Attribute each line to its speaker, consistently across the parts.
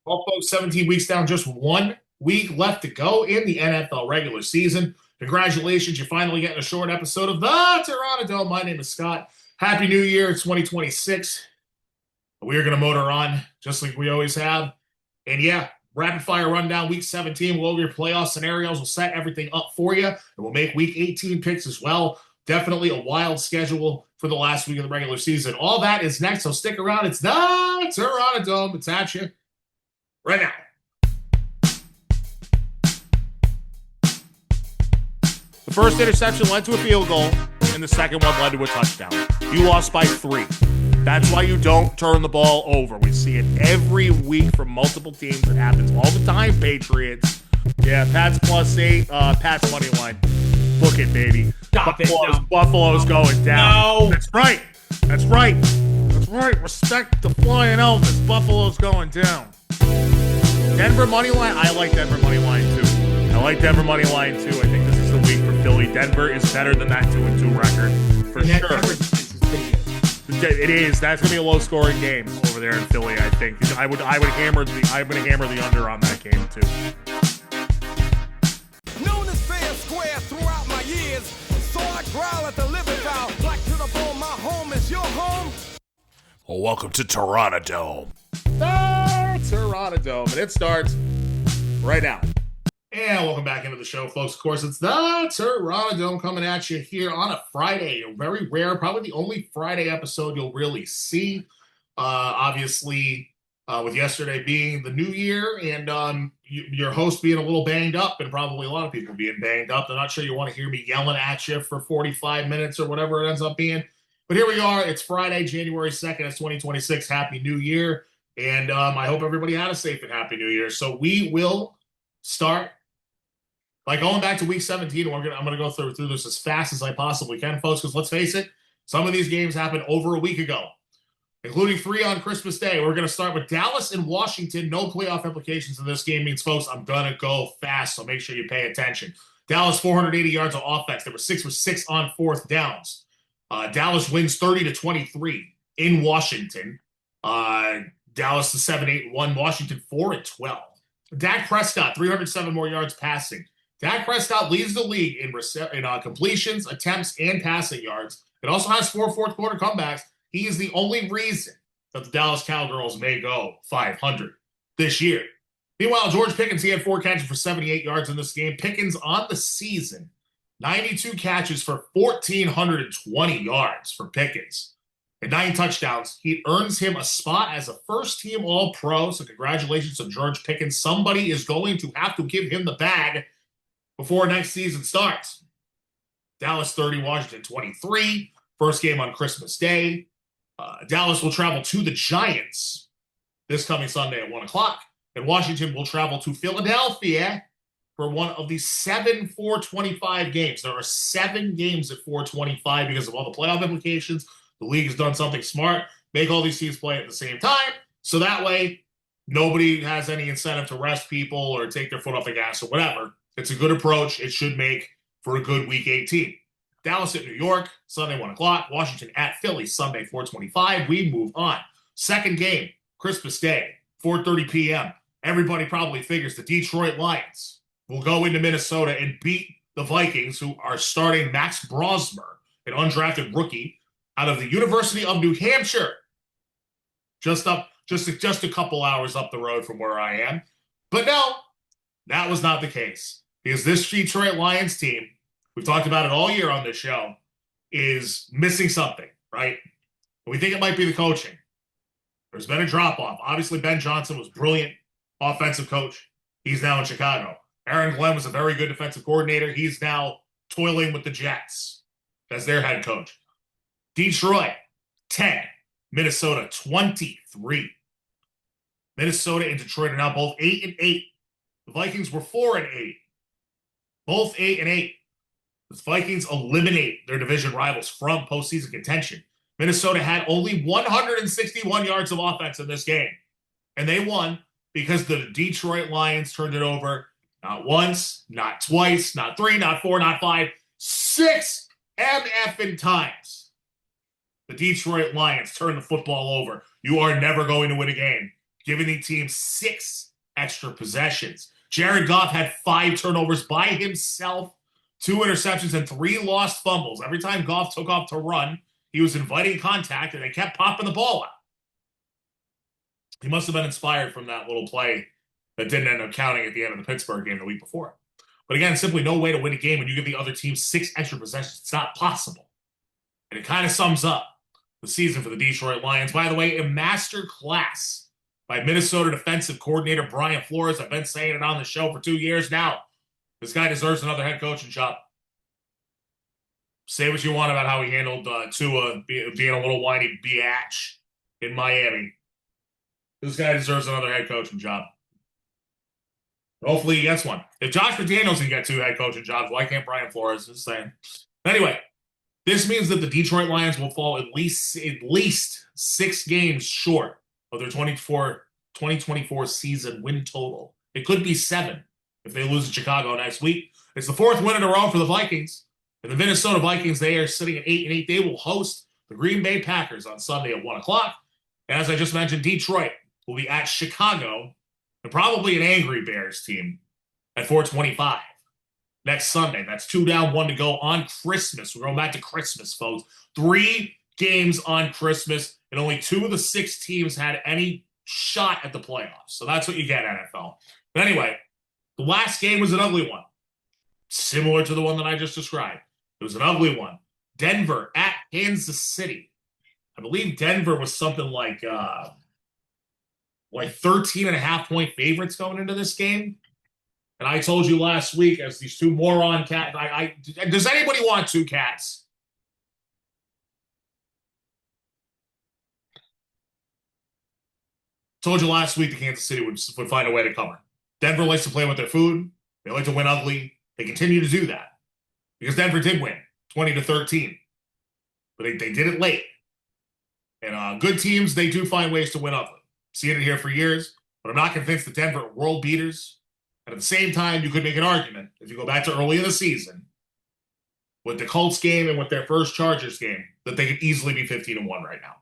Speaker 1: Well, folks, 17 weeks down, just 1 week left to go in the NFL regular season. Congratulations, you're finally getting a short episode of the Terranadome. My name is Scott. Happy New Year, it's 2026. We are going to motor on just like we always have. And yeah, rapid fire rundown, week 17. We'll go over your playoff scenarios. We'll set everything up for you. And we'll make week 18 picks as well. Definitely a wild schedule for the last week of the regular season. All that is next, so stick around. It's the Terranadome. It's at you right now. The first interception led to a field goal, and the second one led to a touchdown. You lost by 3. That's why you don't turn the ball over. We see it every week from multiple teams. It happens all the time, Patriots. Yeah, Pats +8, Pats money line. Book it, baby. Buffalo's going down. No. That's right. That's right. That's right. Respect the flying Elvis. Buffalo's going down. Denver money line. I like Denver money line too. I think this is the week for Philly. Denver is better than that 2-2 record for sure. It is. That's gonna be a low-scoring game over there in Philly. I think I'm gonna hammer the under on that game too.
Speaker 2: Known as fair square throughout my years, so I growl at the living foul. Black to the bone, my home is your home.
Speaker 1: Well, welcome to Terranadome. Terranadome, and it starts right now. And welcome back into the show, folks. Of course, it's the Terranadome coming at you here on a Friday. A very rare, probably the only Friday episode you'll really see. Obviously, with yesterday being the new year and your host being a little banged up and probably a lot of people being banged up. I'm not sure you want to hear me yelling at you for 45 minutes or whatever it ends up being. But here we are. It's Friday, January 2nd. It's 2026. Happy New Year. And I hope everybody had a safe and happy New Year. So we will start by going back to week 17. I'm going to go through this as fast as I possibly can, folks, because let's face it, some of these games happened over a week ago, including 3 on Christmas Day. We're going to start with Dallas and Washington. No playoff implications in this game means, folks, I'm going to go fast, so make sure you pay attention. Dallas, 480 yards of offense. They were 6 for 6 on fourth downs. Dallas wins 30-23 in Washington. Dallas to 7-8-1. Washington 4-12. Dak Prescott, 307 more yards passing. Dak Prescott leads the league in completions, attempts, and passing yards. It also has 4 fourth-quarter comebacks. He is the only reason that the Dallas Cowgirls may go 500 this year. Meanwhile, George Pickens, he had 4 catches for 78 yards in this game. Pickens on the season, 92 catches for 1,420 yards for Pickens. And 9 touchdowns. He earns him a spot as a first-team All-Pro. So congratulations to George Pickens. Somebody is going to have to give him the bag before next season starts. Dallas 30, Washington 23. First game on Christmas Day. Dallas will travel to the Giants this coming Sunday at 1 o'clock. And Washington will travel to Philadelphia for one of the 7 425 games. There are 7 games at 425 because of all the playoff implications. The league has done something smart. Make all these teams play at the same time. So that way, nobody has any incentive to rest people or take their foot off the gas or whatever. It's a good approach. It should make for a good week 18. Dallas at New York, Sunday, 1 o'clock. Washington at Philly, Sunday, 425. We move on. Second game, Christmas Day, 4:30 p.m. Everybody probably figures the Detroit Lions will go into Minnesota and beat the Vikings, who are starting Max Brosmer, an undrafted rookie out of the University of New Hampshire, just a couple hours up the road from where I am. But no, that was not the case, because this Detroit Lions team, we've talked about it all year on this show, is missing something, right? We think it might be the coaching. There's been a drop-off. Obviously, Ben Johnson was brilliant offensive coach. He's now in Chicago. Aaron Glenn was a very good defensive coordinator. He's now toiling with the Jets as their head coach. Detroit, 10. Minnesota, 23. Minnesota and Detroit are now both 8-8. The Vikings were 4-8. Both 8-8. The Vikings eliminate their division rivals from postseason contention. Minnesota had only 161 yards of offense in this game. And they won because the Detroit Lions turned it over not once, not twice, not 3, not 4, not 5, 6 MFing times. The Detroit Lions turn the football over. You are never going to win a game giving the team 6 extra possessions. Jared Goff had 5 turnovers by himself, 2 interceptions, and 3 lost fumbles. Every time Goff took off to run, he was inviting contact, and they kept popping the ball out. He must have been inspired from that little play that didn't end up counting at the end of the Pittsburgh game the week before. But again, simply no way to win a game when you give the other team 6 extra possessions. It's not possible. And it kind of sums up the season for the Detroit Lions. By the way, a master class by Minnesota defensive coordinator Brian Flores. I've been saying it on the show for 2 years now. This guy deserves another head coaching job. Say what you want about how he handled Tua being a little whiny biatch in Miami. This guy deserves another head coaching job. Hopefully he gets one. If Josh McDaniels can get 2 head coaching jobs, why can't Brian Flores? Just saying. Anyway, this means that the Detroit Lions will fall at least 6 games short of their 2024 season win total. It could be 7 if they lose to Chicago next week. It's the 4th win in a row for the Vikings. And the Minnesota Vikings, they are sitting at 8-8. They will host the Green Bay Packers on Sunday at 1 o'clock. And as I just mentioned, Detroit will be at Chicago and probably an angry Bears team at 4:25 next Sunday. That's 2 down, 1 to go on Christmas. We're going back to Christmas, folks. 3 games on Christmas, and only 2 of the 6 teams had any shot at the playoffs. So that's what you get, NFL. But anyway, the last game was an ugly one, similar to the one that I just described. It was an ugly one. Denver at Kansas City. I believe Denver was something like 13.5-point favorites going into this game. And I told you last week, as these 2 moron cats, does anybody want 2 cats? Told you last week the Kansas City would find a way to cover. Denver likes to play with their food. They like to win ugly. They continue to do that because Denver did win 20-13, but they did it late. And good teams, they do find ways to win ugly. Seen it here for years, but I'm not convinced that Denver are world beaters. And at the same time, you could make an argument, if you go back to early in the season, with the Colts game and with their first Chargers game, that they could easily be 15-1 right now.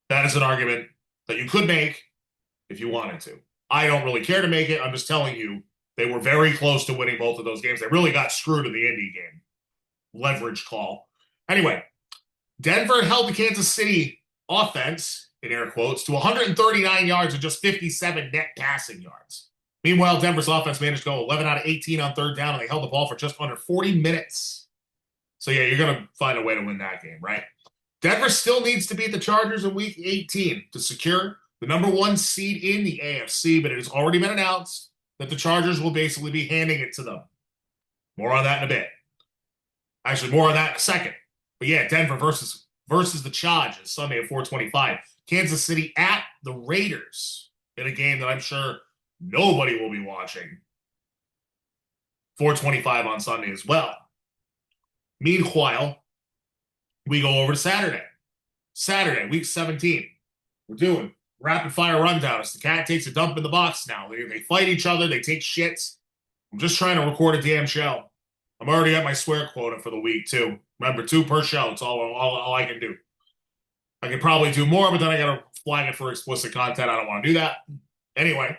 Speaker 1: That is an argument that you could make if you wanted to. I don't really care to make it. I'm just telling you, they were very close to winning both of those games. They really got screwed in the Indy game. Leverage call. Anyway, Denver held the Kansas City offense, in air quotes, to 139 yards and just 57 net passing yards. Meanwhile, Denver's offense managed to go 11 out of 18 on 3rd down, and they held the ball for just under 40 minutes. So, yeah, you're going to find a way to win that game, right? Denver still needs to beat the Chargers in Week 18 to secure the number 1 seed in the AFC, but it has already been announced that the Chargers will basically be handing it to them. More on that in a bit. Actually, more on that in a second. But, yeah, Denver versus the Chargers Sunday at 4:25. Kansas City at the Raiders in a game that I'm sure nobody will be watching. 4:25 on Sunday as well. Meanwhile, we go over to Saturday. Saturday, week 17. We're doing Rapid-Fire Rundown. As the cat takes a dump in the box now. They fight each other. They take shits. I'm just trying to record a damn show. I'm already at my swear quota for the week, too. Remember, 2 per show. It's all I can do. I could probably do more, but then I got to flag it for explicit content. I don't want to do that. Anyway,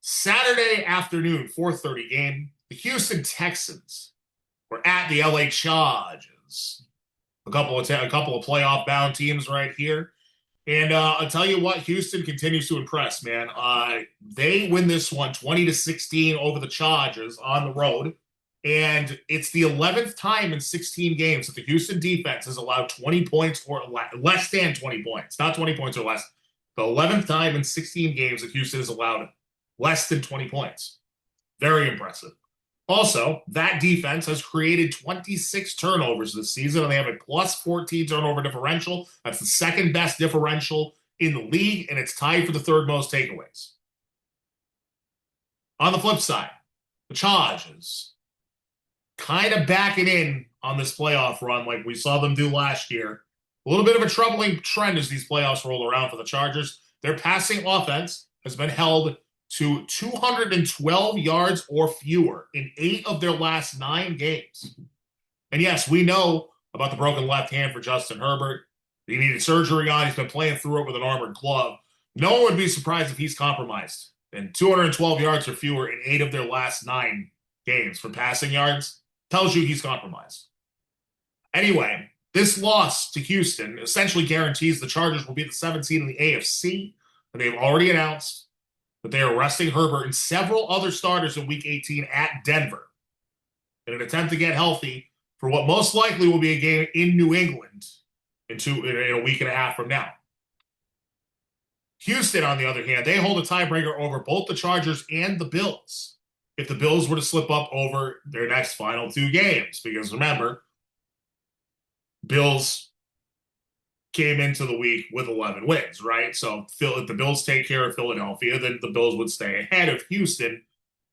Speaker 1: Saturday afternoon, 4:30 game. The Houston Texans were at the LA Chargers. A couple of playoff-bound teams right here. And I'll tell you what, Houston continues to impress, man. They win this one 20-16 over the Chargers on the road. And it's the 11th time in 16 games that the Houston defense has allowed 20 points or less than 20 points. Not 20 points or less. The 11th time in 16 games that Houston has allowed less than 20 points. Very impressive. Also, that defense has created 26 turnovers this season, and they have a plus 14 turnover differential. That's the 2nd best differential in the league, and it's tied for the 3rd most takeaways. On the flip side, the Chargers kind of backing in on this playoff run like we saw them do last year. A little bit of a troubling trend as these playoffs roll around for the Chargers. Their passing offense has been held to 212 yards or fewer in 8 of their last 9 games. And yes, we know about the broken left hand for Justin Herbert. He needed surgery on. He's been playing through it with an armored glove. No one would be surprised if he's compromised. And 212 yards or fewer in 8 of their last 9 games for passing yards tells you he's compromised. Anyway, this loss to Houston essentially guarantees the Chargers will be the 7th seed in the AFC, and they've already announced that they are resting Herbert and several other starters in Week 18 at Denver in an attempt to get healthy for what most likely will be a game in New England in a week and a half from now. Houston, on the other hand, they hold a tiebreaker over both the Chargers and the Bills if the Bills were to slip up over their next final 2 games. Because remember, Bills came into the week with 11 wins, right? So if the Bills take care of Philadelphia, then the Bills would stay ahead of Houston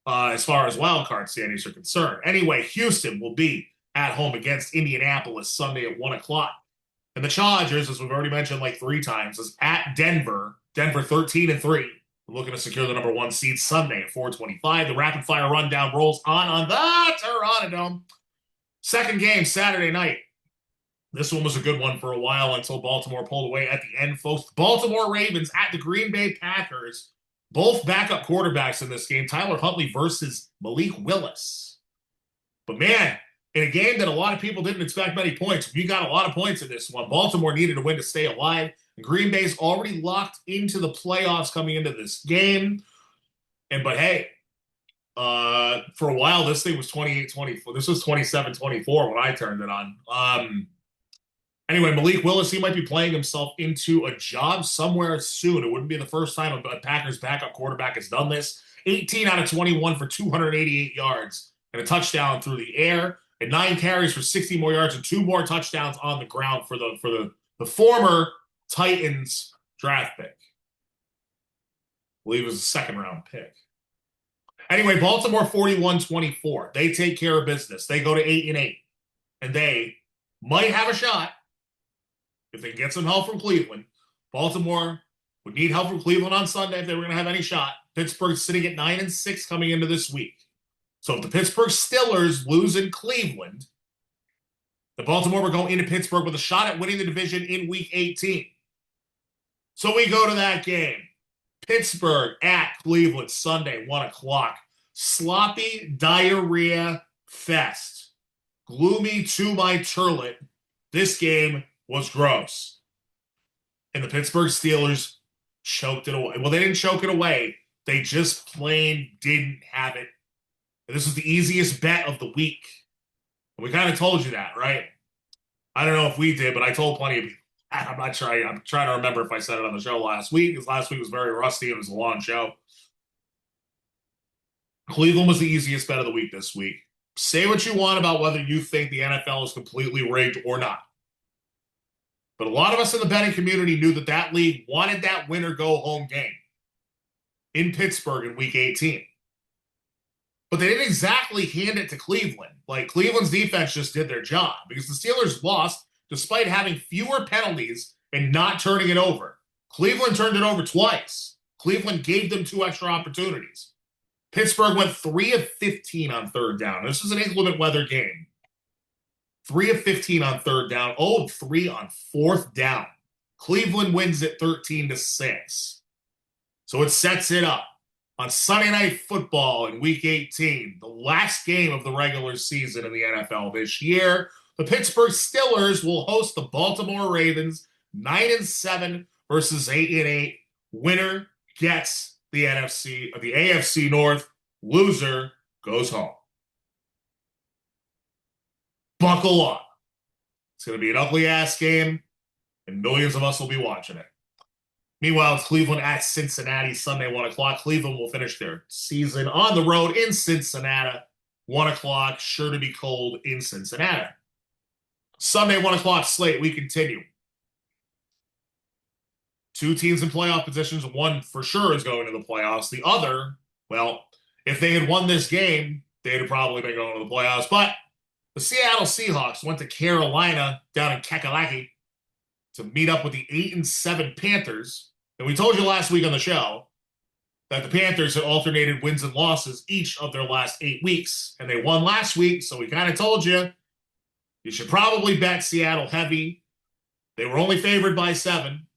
Speaker 1: as far as wildcard standings are concerned. Anyway, Houston will be at home against Indianapolis Sunday at 1 o'clock. And the Chargers, as we've already mentioned like 3 times, is at Denver. Denver 13-3. Looking to secure the number 1 seed Sunday at 4:25. The Rapidfire Rundown rolls on the Terranadome. Second game Saturday night. This one was a good one for a while until Baltimore pulled away at the end, folks. Baltimore Ravens at the Green Bay Packers. Both backup quarterbacks in this game. Tyler Huntley versus Malik Willis. But man, in a game that a lot of people didn't expect many points, we got a lot of points in this one. Baltimore needed a win to stay alive. Green Bay's already locked into the playoffs coming into this game. But hey, for a while, this thing was 28-24. This was 27-24 when I turned it on. Anyway, Malik Willis, he might be playing himself into a job somewhere soon. It wouldn't be the first time a Packers backup quarterback has done this. 18 out of 21 for 288 yards and a touchdown through the air, and 9 carries for 60 more yards and 2 more touchdowns on the ground for the former Titans draft pick. I believe it was a 2nd-round pick. Anyway, Baltimore 41-24. They take care of business. They go to 8-8. And they might have a shot if they can get some help from Cleveland. Baltimore would need help from Cleveland on Sunday if they were going to have any shot. Pittsburgh's sitting at 9-6 coming into this week. So if the Pittsburgh Steelers lose in Cleveland, the Baltimore will go into Pittsburgh with a shot at winning the division in Week 18. So we go to that game. Pittsburgh at Cleveland Sunday, 1 o'clock. Sloppy diarrhea fest. Gloomy to my turlet. This game was gross. And the Pittsburgh Steelers choked it away. Well, they didn't choke it away. They just plain didn't have it. And this was the easiest bet of the week. And we kind of told you that, right? I don't know if we did, but I told plenty of people. I'm not sure. I'm trying to remember if I said it on the show last week, because last week was very rusty. It was a long show. Cleveland was the easiest bet of the week this week. Say what you want about whether you think the NFL is completely rigged or not. But a lot of us in the betting community knew that league wanted that winner-go-home game in Pittsburgh in Week 18. But they didn't exactly hand it to Cleveland. Like, Cleveland's defense just did their job because the Steelers lost despite having fewer penalties and not turning it over. Cleveland turned it over twice. Cleveland gave them 2 extra opportunities. Pittsburgh went 3 of 15 on 3rd down. This was an inclement weather game. 3 of 15 on 3rd down. 0 of 3 on 4th down. Cleveland wins it 13-6. So it sets it up on Sunday Night Football in Week 18, the last game of the regular season in the NFL this year. The Pittsburgh Steelers will host the Baltimore Ravens, 9-7 versus 8-8. Winner gets the AFC North. Loser goes home. Buckle up. It's going to be an ugly-ass game, and millions of us will be watching it. Meanwhile, it's Cleveland at Cincinnati, Sunday, 1 o'clock. Cleveland will finish their season on the road in Cincinnati, 1 o'clock, sure to be cold in Cincinnati. Sunday, 1 o'clock slate, we continue. 2 teams in playoff positions. One for sure is going to the playoffs. The other, well, if they had won this game, they'd have probably been going to the playoffs. But the Seattle Seahawks went to Carolina down in Kakalaki to meet up with the 8-7 Panthers. And we told you last week on the show that the Panthers had alternated wins and losses each of their last 8 weeks. And they won last week, so we kind of told you should probably bet Seattle heavy. They were only favored by 7.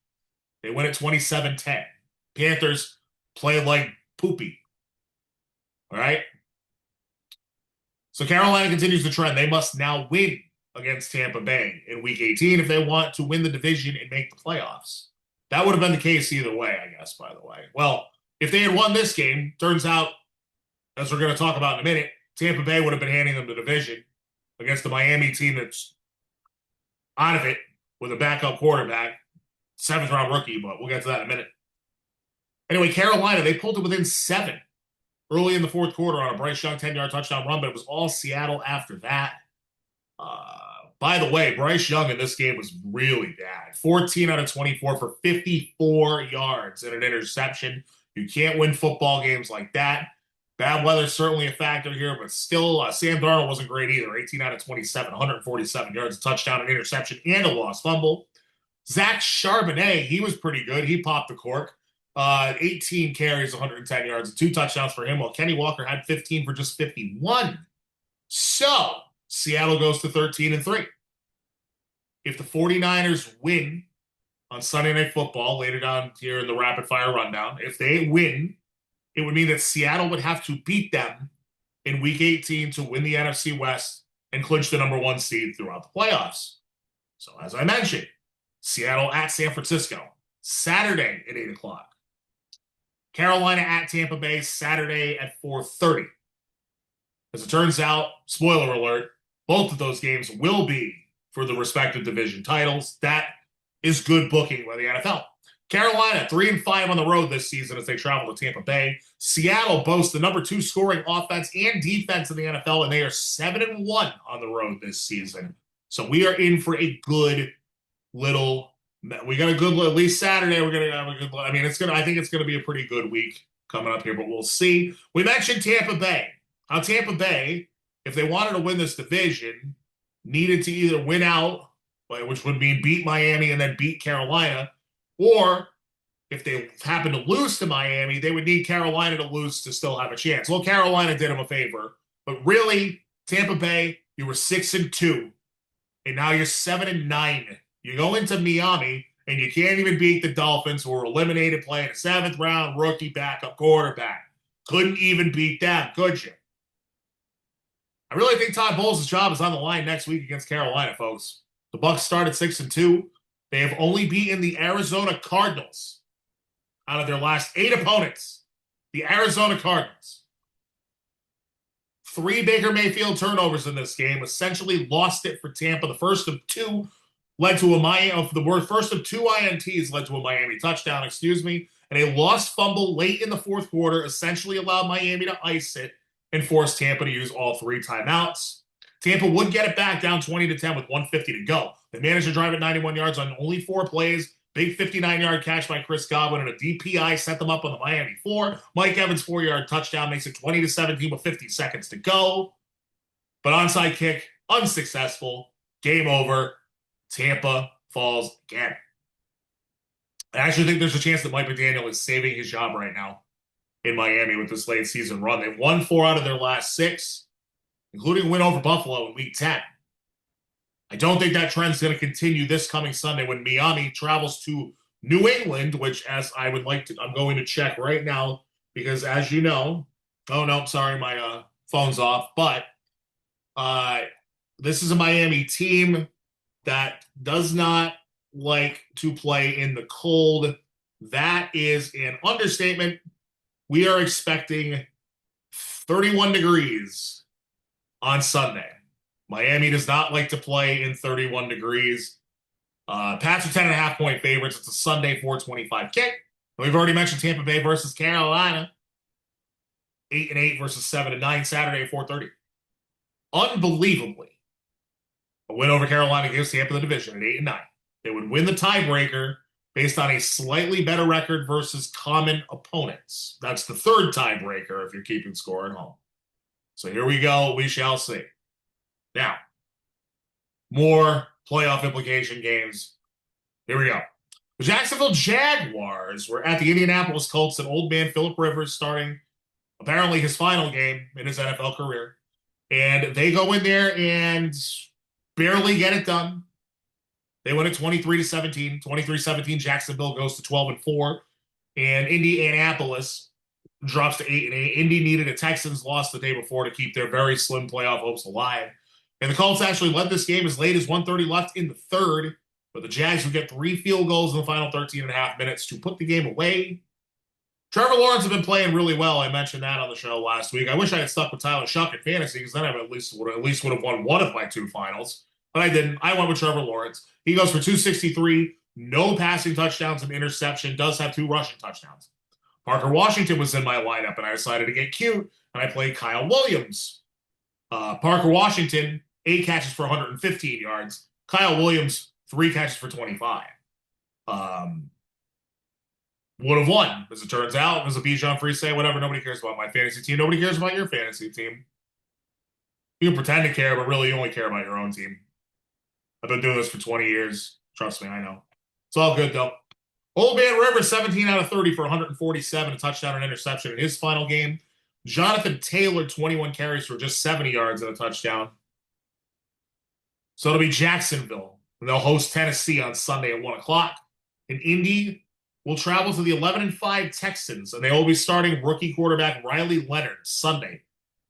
Speaker 1: They win at 27-10. Panthers play like poopy. All right? So Carolina continues the trend. They must now win against Tampa Bay in Week 18 if they want to win the division and make the playoffs. That would have been the case either way, I guess, by the way. Well, if they had won this game, turns out, as we're going to talk about in a minute, Tampa Bay would have been handing them the division against the Miami team that's out of it with a backup quarterback, 7th-round rookie, but we'll get to that in a minute. Anyway, Carolina, they pulled it within 7 early in the fourth quarter on a Bryce Young 10-yard touchdown run, but it was all Seattle after that. By the way, Bryce Young in this game was really bad. 14 out of 24 for 54 yards and an interception. You can't win football games like that. Bad weather certainly a factor here, but still, Sam Darnold wasn't great either. 18 out of 27, 147 yards, a touchdown, an interception, and a lost fumble. Zach Charbonnet, he was pretty good. He popped the cork. 18 carries, 110 yards, and 2 touchdowns for him, while Kenny Walker had 15 for just 51. So, Seattle goes to 13-3. If the 49ers win on Sunday Night Football, later down here in the Rapid-Fire Rundown, if they win, it would mean that Seattle would have to beat them in Week 18 to win the NFC West and clinch the number 1 seed throughout the playoffs. So, as I mentioned, Seattle at San Francisco, Saturday at 8 o'clock. Carolina at Tampa Bay, Saturday at 4:30. As it turns out, spoiler alert, both of those games will be for the respective division titles. That is good booking by the NFL. Carolina, 3-5 on the road this season as they travel to Tampa Bay. Seattle boasts the number 2 scoring offense and defense in the NFL, and they are 7-1 on the road this season. So we are in for a good little. We got a good, at least Saturday. We're gonna have a good. I mean, I think it's gonna be a pretty good week coming up here, but we'll see. We mentioned Tampa Bay. How Tampa Bay, if they wanted to win this division, needed to either win out, which would mean beat Miami and then beat Carolina, or if they happen to lose to Miami, they would need Carolina to lose to still have a chance. Well, Carolina did them a favor, but really, Tampa Bay, you were 6-2, and now you're 7-9. You go into Miami, and you can't even beat the Dolphins, who were eliminated playing a 7th-round rookie backup quarterback. Couldn't even beat them, could you? I really think Todd Bowles' job is on the line next week against Carolina, folks. The Bucs started 6-2. They have only beaten the Arizona Cardinals out of their last 8 opponents. The Arizona Cardinals. 3 Baker Mayfield turnovers in this game, essentially lost it for Tampa. The first of 2 led to the first of 2 INTs led to a Miami touchdown, and a lost fumble late in the fourth quarter essentially allowed Miami to ice it and forced Tampa to use all 3 timeouts. Tampa would get it back down 20-10 with 150 to go. They managed to drive it 91 yards on only 4 plays. Big 59-yard catch by Chris Godwin and a DPI set them up on the Miami 4. Mike Evans' 4-yard touchdown makes it 20-17 with 50 seconds to go. But onside kick, unsuccessful. Game over. Tampa falls again. I actually think there's a chance that Mike McDaniel is saving his job right now in Miami with this late season run. They've won 4 out of their last 6, including a win over Buffalo in Week 10. I don't think that trend's going to continue this coming Sunday when Miami travels to New England, which, as I'm going to check right now, because as you know, oh no, sorry, my phone's off, but this is a Miami team that does not like to play in the cold. That is an understatement. We are expecting 31 degrees on Sunday. Miami does not like to play in 31 degrees. Pats are 10.5-point favorites. It's a Sunday 4:25 kick. And we've already mentioned Tampa Bay versus Carolina. 8-8 versus 7-9, Saturday at 4:30. Unbelievably, a win over Carolina gives Tampa the division at 8-9. They would win the tiebreaker based on a slightly better record versus common opponents. That's the 3rd tiebreaker if you're keeping score at home. So here we go. We shall see. Now, more playoff implication games. Here we go. The Jacksonville Jaguars were at the Indianapolis Colts, and old man Phillip Rivers starting apparently his final game in his NFL career. And they go in there and barely get it done. They win it 23-17. 23-17, Jacksonville goes to 12-4. And Indianapolis drops to 8-8. Indy needed a Texans loss the day before to keep their very slim playoff hopes alive. And the Colts actually led this game as late as 1:30 left in the third, but the Jags would get 3 field goals in the final 13 and a half minutes to put the game away. Trevor Lawrence has been playing really well. I mentioned that on the show last week. I wish I had stuck with Tyler Shuck in fantasy because then I at least would have won one of my 2 finals. But I didn't. I went with Trevor Lawrence. He goes for 263, no passing touchdowns and interception, does have 2 rushing touchdowns. Parker Washington was in my lineup, and I decided to get cute, and I played Kyle Williams. Parker Washington, 8 catches for 115 yards. Kyle Williams, 3 catches for 25. Would have won, as it turns out. It was a Bijan free say, whatever. Nobody cares about my fantasy team. Nobody cares about your fantasy team. You can pretend to care, but really you only care about your own team. I've been doing this for 20 years. Trust me, I know. It's all good, though. Old Man Rivers, 17 out of 30 for 147, a touchdown and interception in his final game. Jonathan Taylor, 21 carries for just 70 yards and a touchdown. So it'll be Jacksonville. And they'll host Tennessee on Sunday at 1 o'clock. And Indy will travel to the 11-5 Texans, and they will be starting rookie quarterback Riley Leonard Sunday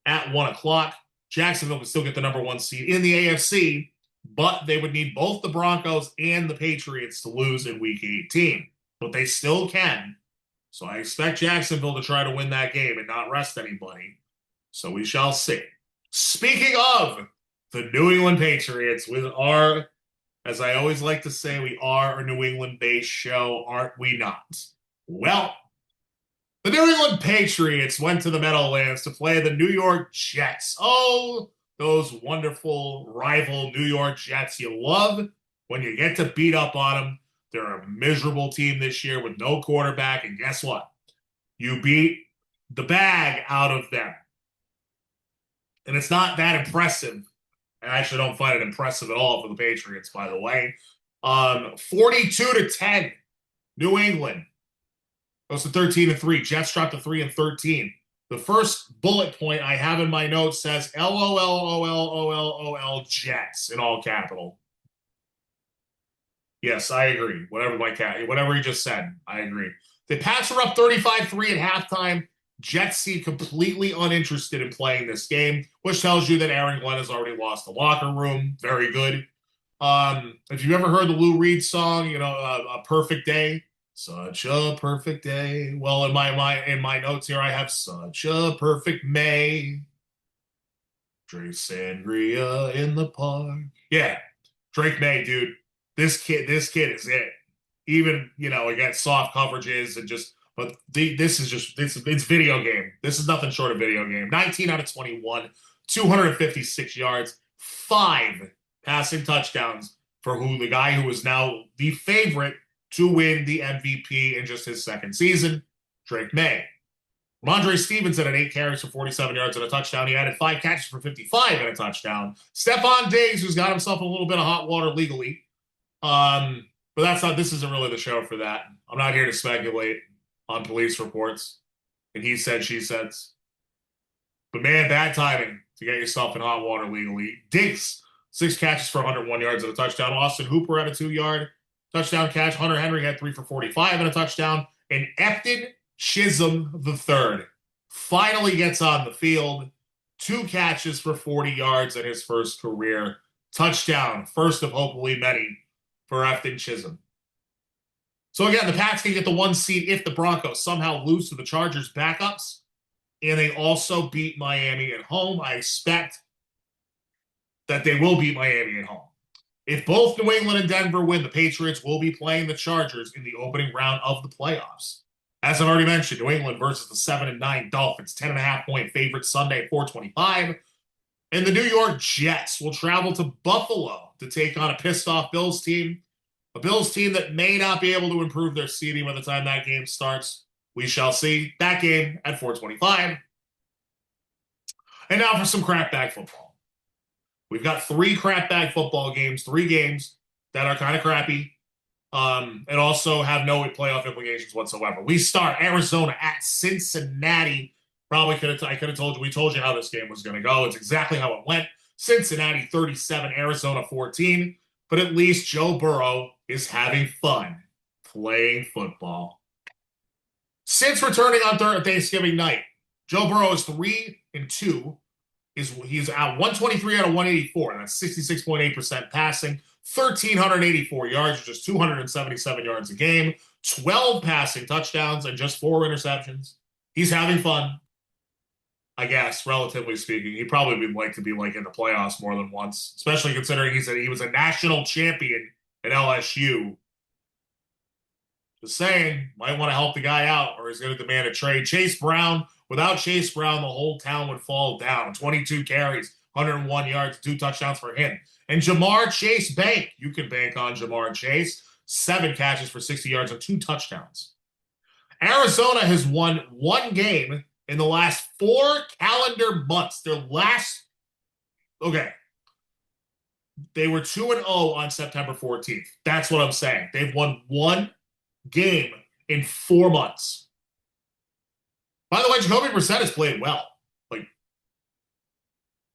Speaker 1: at 1 o'clock. Jacksonville can still get the number 1 seed in the AFC, but they would need both the Broncos and the Patriots to lose in Week 18. But they still can. So I expect Jacksonville to try to win that game and not rest anybody. So we shall see. Speaking of the New England Patriots, with our, as I always like to say, we are a New England-based show, aren't we not? Well, the New England Patriots went to the Meadowlands to play the New York Jets. Oh, those wonderful rival New York Jets. You love when you get to beat up on them. They're a miserable team this year with no quarterback, and guess what? You beat the bag out of them. And it's not that impressive. I actually don't find it impressive at all for the Patriots, by the way. 42-10, New England goes to 13-3. Jets dropped to 3-13. The first bullet point I have in my notes says LOLOLOLOL Jets in all capital. Yes, I agree. Whatever he just said, I agree. The Pats are up 35-3 at halftime. Jets seem completely uninterested in playing this game, which tells you that Aaron Glenn has already lost the locker room. Very good. If you've ever heard the Lou Reed song, A Perfect Day, such a perfect day. Well, in my notes here, I have such a perfect May. Drink sangria in the park. Yeah, Drake May, dude. This kid is it. Even, against soft coverages and just, but this is just, it's video game. This is nothing short of video game. 19 out of 21, 256 yards, 5 passing touchdowns for the guy who is now the favorite to win the MVP in just his second season, Drake May. Ramondre Stevenson had 8 carries for 47 yards and a touchdown. He added 5 catches for 55 and a touchdown. Stephon Diggs, who's got himself a little bit of hot water legally. But this isn't really the show for that. I'm not here to speculate on police reports and he said, she said. But man, bad timing to get yourself in hot water legally. Diggs, 6 catches for 101 yards and a touchdown. Austin Hooper had a 2-yard touchdown catch. Hunter Henry had 3 for 45 and a touchdown. And Efton Chisholm III finally gets on the field. 2 catches for 40 yards in his first career touchdown. First of hopefully many for Efton Chisholm. So again, the Pats can get the 1 seed if the Broncos somehow lose to the Chargers backups. And they also beat Miami at home. I expect that they will beat Miami at home. If both New England and Denver win, the Patriots will be playing the Chargers in the opening round of the playoffs. As I've already mentioned, New England versus the 7-9 Dolphins, 10.5-point favorite Sunday at 4:25. And the New York Jets will travel to Buffalo to take on a pissed-off Bills team. A Bills team that may not be able to improve their seeding by the time that game starts. We shall see. That game at 4:25. And now for some crapbag football. We've got 3 crapbag football games, 3 games that are kind of crappy and also have no playoff implications whatsoever. We start Arizona at Cincinnati. I could have told you. We told you how this game was going to go. It's exactly how it went. Cincinnati 37, Arizona 14. But at least Joe Burrow is having fun playing football. Since returning on Thanksgiving night, Joe Burrow is 3-2. He's out 123 out of 184. That's 66.8% passing, 1,384 yards, which is 277 yards a game, 12 passing touchdowns, and just 4 interceptions. He's having fun, I guess, relatively speaking. He probably would like to be like in the playoffs more than once, especially considering he was a national champion at LSU. Just saying, might want to help the guy out or he's going to demand a trade. Chase Brown, without Chase Brown, the whole town would fall down. 22 carries, 101 yards, 2 touchdowns for him. And Jamar Chase bank. You can bank on Jamar Chase. 7 catches for 60 yards and 2 touchdowns. Arizona has won 1 game in the last 4 calendar months. They were 2-0 on September 14th. That's what I'm saying. They've won 1 game in 4 months. By the way, Jacoby Brissett has played well.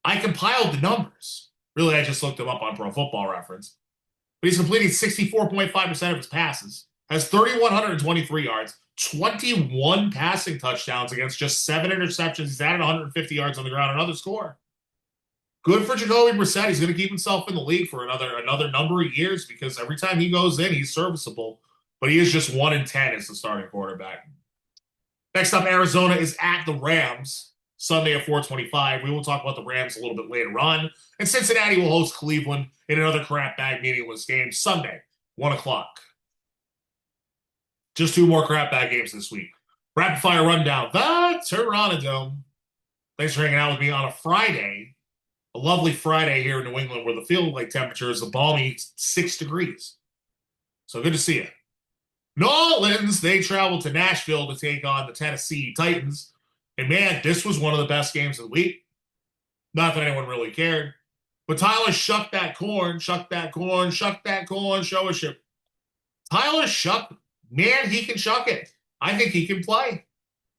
Speaker 1: I compiled the numbers. Really, I just looked them up on Pro Football Reference. But he's completing 64.5% of his passes, has 3,123 yards, 21 passing touchdowns against just 7 interceptions. He's added 150 yards on the ground, another score. Good for Jacoby Brissett. He's going to keep himself in the league for another number of years because every time he goes in, he's serviceable. But he is just 1-10 as the starting quarterback. Next up, Arizona is at the Rams Sunday at 4:25. We will talk about the Rams a little bit later on. And Cincinnati will host Cleveland in another crap-bag meaningless game Sunday, 1 o'clock. Just 2 more crap-bag games this week. Rapid-fire rundown, the Terranadome. Thanks for hanging out with me on a Friday. A lovely Friday here in New England where the field temperature is a balmy 6 degrees. So good to see you. New Orleans, they traveled to Nashville to take on the Tennessee Titans. And man, this was one of the best games of the week. Not that anyone really cared. But Tyler shucked that corn, show a ship. Tyler Shuck, man, he can shuck it. I think he can play.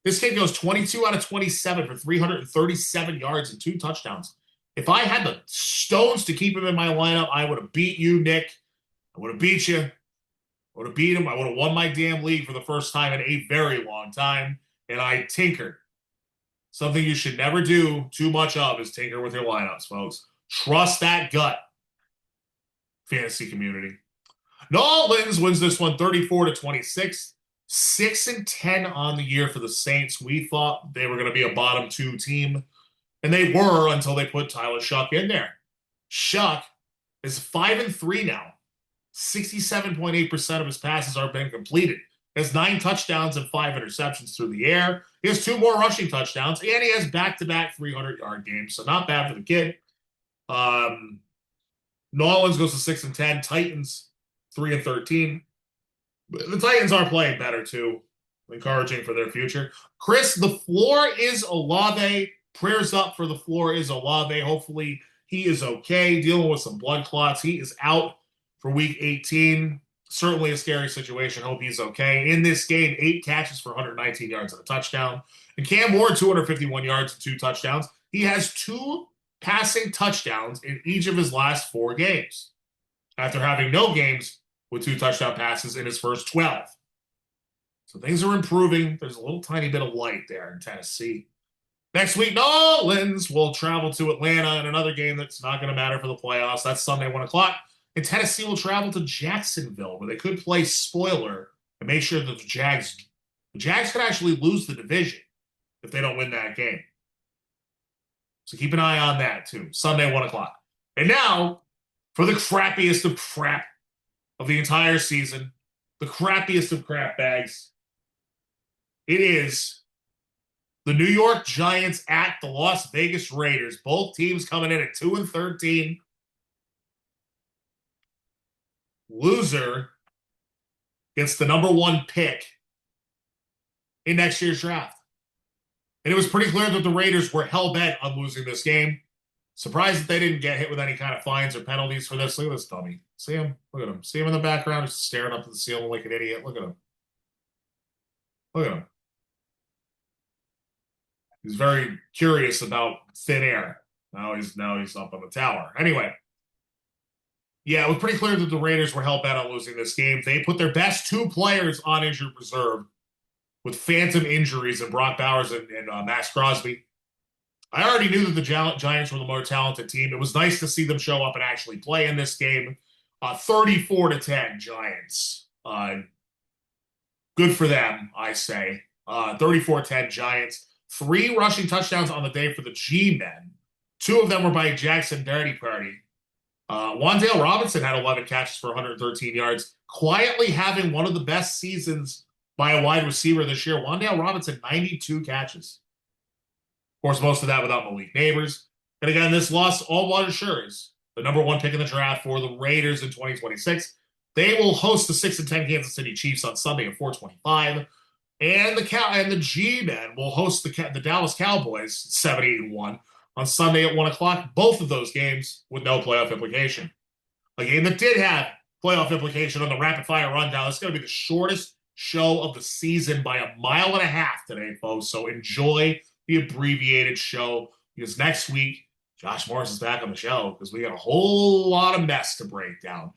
Speaker 1: This kid goes 22 out of 27 for 337 yards and 2 touchdowns. If I had the stones to keep him in my lineup, I would have beat you, Nick. I would have beat you. I would have beat him. I would have won my damn league for the first time in a very long time. And I tinkered. Something you should never do too much of is tinker with your lineups, folks. Trust that gut. Fantasy community. New Orleans wins this one 34-26. 6-10 on the year for the Saints. We thought they were going to be a bottom 2 team. And they were until they put Tyler Shuck in there. Shuck is 5-3 now. 67.8% of his passes are being completed. He has 9 touchdowns and 5 interceptions through the air. He has 2 more rushing touchdowns, and he has back-to-back 300-yard games, so not bad for the kid. New Orleans goes to 6-10. Titans 3-13. The Titans are playing better too, encouraging for their future. Chris, the floor is Olave. Prayers up for the floor is Olave. Hopefully he is okay, dealing with some blood clots. He is out for week 18. Certainly a scary situation. Hope he's okay. In this game, 8 catches for 119 yards and a touchdown. And Cam Ward, 251 yards and 2 touchdowns. He has 2 passing touchdowns in each of his last 4 games, after having no games with 2 touchdown passes in his first 12. So things are improving. There's a little tiny bit of light there in Tennessee. Next week, New Orleans will travel to Atlanta in another game that's not going to matter for the playoffs. That's Sunday, 1 o'clock. And Tennessee will travel to Jacksonville, where they could play spoiler and make sure that the Jags could actually lose the division if they don't win that game. So keep an eye on that, too. Sunday, 1 o'clock. And now, for the crappiest of crap of the entire season, the crappiest of crap bags, it is the New York Giants at the Las Vegas Raiders. Both teams coming in at 2-13. Loser gets the number 1 pick in next year's draft. And it was pretty clear that the Raiders were hell-bent on losing this game. Surprised that they didn't get hit with any kind of fines or penalties for this. Look at this dummy. See him? Look at him. See him in the background just staring up at the ceiling like an idiot. Look at him. Look at him. He's very curious about thin air. Now he's up on the tower. Anyway. Yeah, it was pretty clear that the Raiders were hell-bent on losing this game. They put their best 2 players on injured reserve. with phantom injuries and Brock Bowers and Max Crosby. I already knew that the Giants were the more talented team. It was nice to see them show up and actually play in this game. 34-10 Giants. Good for them, I say. 34-10 Giants. 3 rushing touchdowns on the day for the G-men. 2 of them were by Jackson Dirty Party. Wan'Dale Robinson had 11 catches for 113 yards, quietly having one of the best seasons by a wide receiver this year. Wan'Dale Robinson, 92 catches. Of course, most of that without Malik Neighbors. And again, this loss all but assures the number 1 pick in the draft for the Raiders in 2026. They will host the 6-10 Kansas City Chiefs on Sunday at 4:25. And the G-men will host the Dallas Cowboys 7-8-1 on Sunday at 1 o'clock. Both of those games with no playoff implication. A game that did have playoff implication on the Rapid Fire Rundown. It's going to be the shortest show of the season by 1.5 miles today, folks. So enjoy the abbreviated show, because next week, Josh Morris is back on the show because we got a whole lot of mess to break down.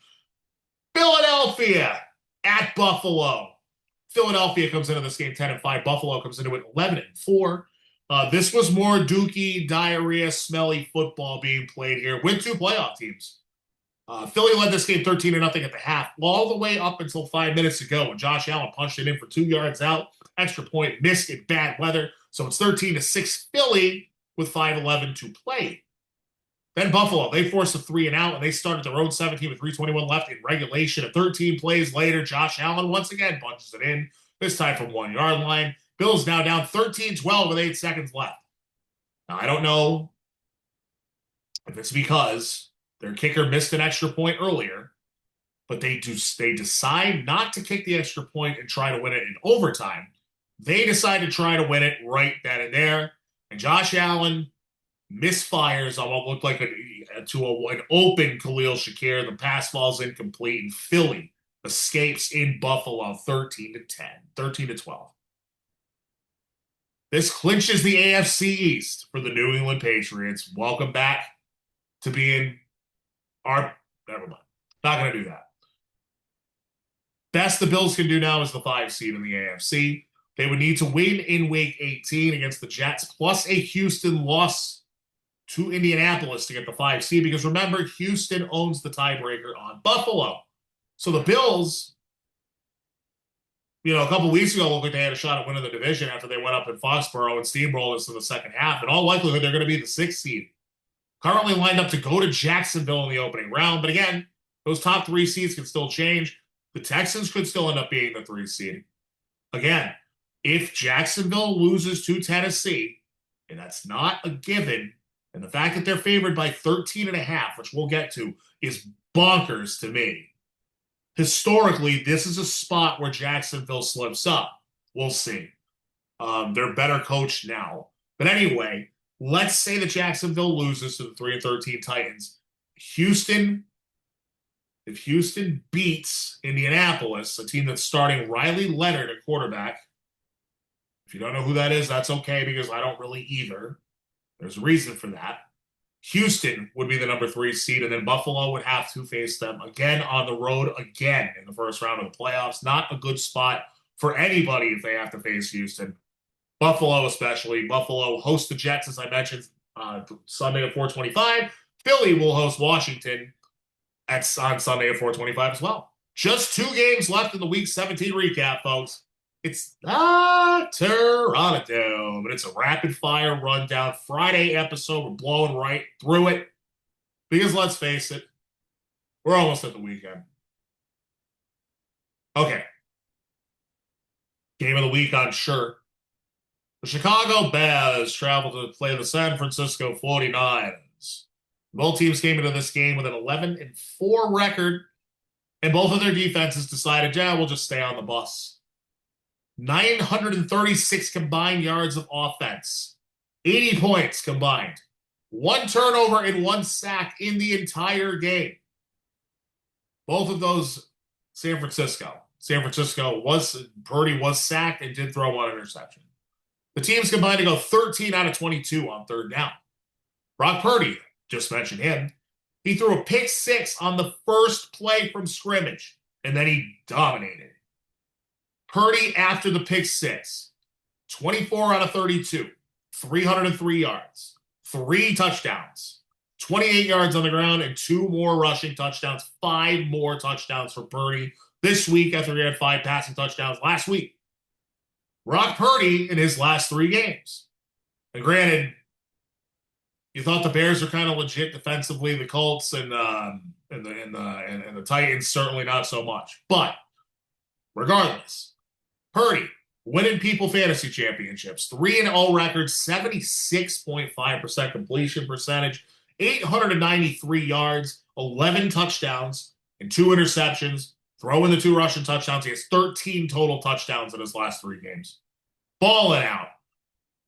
Speaker 1: Philadelphia at Buffalo. Philadelphia comes into this game 10-5. Buffalo comes into it 11-4. This was more dookie, diarrhea, smelly football being played here with 2 playoff teams. Philly led this game 13-0 at the half, all the way up until 5 minutes ago when Josh Allen punched it in for 2 yards out. Extra point missed in bad weather. So it's 13-6 Philly with 5:11 to play. Then Buffalo, they forced a 3-and-out, and they started their own 17 with 3:21 left in regulation. And 13 plays later, Josh Allen once again punches it in, this time from 1-yard line. Bills now down 13-12 with 8 seconds left. Now, I don't know if it's because their kicker missed an extra point earlier, but they decide not to kick the extra point and try to win it in overtime. They decide to try to win it right then and there. And Josh Allen misfires on what looked like an open Khalil Shakir. The pass falls incomplete, and Philly escapes in Buffalo 13-12. This clinches the AFC East for the New England Patriots. Welcome back to being never mind. Not going to do that. Best the Bills can do now is the 5 seed in the AFC. They would need to win in Week 18 against the Jets, plus a Houston loss to Indianapolis to get the 5 seed, because remember, Houston owns the tiebreaker on Buffalo. So the Bills, a couple weeks ago, looked like they had a shot at winning the division after they went up in Foxborough and steamrolled us in the second half. In all likelihood, they're going to be the 6th seed. Currently lined up to go to Jacksonville in the opening round. But again, those top 3 seeds can still change. The Texans could still end up being the 3 seed. Again, if Jacksonville loses to Tennessee, and that's not a given, and the fact that they're favored by 13.5, which we'll get to, is bonkers to me. Historically, this is a spot where Jacksonville slips up. We'll see. They're better coached now. But anyway, let's say that Jacksonville loses to the 3-13 Titans. If Houston beats Indianapolis, a team that's starting Riley Leonard at quarterback, if you don't know who that is, that's okay, because I don't really either. There's a reason for that. Houston would be the number 3 seed, and then Buffalo would have to face them again on the road again in the first round of the playoffs. Not a good spot for anybody if they have to face Houston. Buffalo especially. Buffalo hosts the Jets, as I mentioned, Sunday at 4:25. Philly will host Washington on Sunday at 4:25 as well. Just 2 games left in the Week 17 recap, folks. It's the Terranadome, but it's a rapid-fire rundown Friday episode. We're blowing right through it because, let's face it, we're almost at the weekend. Okay. Game of the week, I'm sure. The Chicago Bears travel to play the San Francisco 49ers. Both teams came into this game with an 11-4 record, and both of their defenses decided, we'll just stay on the bus. 936 combined yards of offense, 80 points combined, 1 turnover and 1 sack in the entire game. Both of those, San Francisco. Purdy was sacked and did throw 1 interception. The teams combined to go 13 out of 22 on 3rd down. Brock Purdy, just mentioned him, he threw a pick 6 on the first play from scrimmage, and then he dominated. Purdy, after the pick 6, 24 out of 32, 303 yards, 3 touchdowns, 28 yards on the ground, and 2 more rushing touchdowns, 5 more touchdowns for Purdy this week after he had 5 passing touchdowns last week. Brock Purdy in his last 3 games. And granted, you thought the Bears were kind of legit defensively, the Colts and the Titans certainly not so much. But regardless, Purdy winning people fantasy championships, 3-0 record, 76.5% completion percentage, 893 yards, 11 touchdowns, and 2 interceptions. Throw in the 2 rushing touchdowns. He has 13 total touchdowns in his last 3 games. Balling out.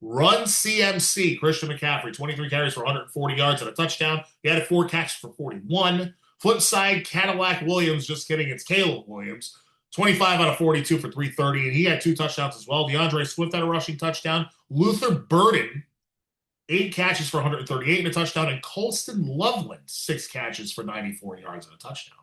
Speaker 1: Run CMC, Christian McCaffrey, 23 carries for 140 yards and a touchdown. He had 4 catches for 41. Flip side, Cadillac Williams, just kidding, it's Caleb Williams. 25 out of 42 for 330, and he had 2 touchdowns as well. DeAndre Swift had a rushing touchdown. Luther Burden, 8 catches for 138 and a touchdown. And Colston Loveland, 6 catches for 94 yards and a touchdown.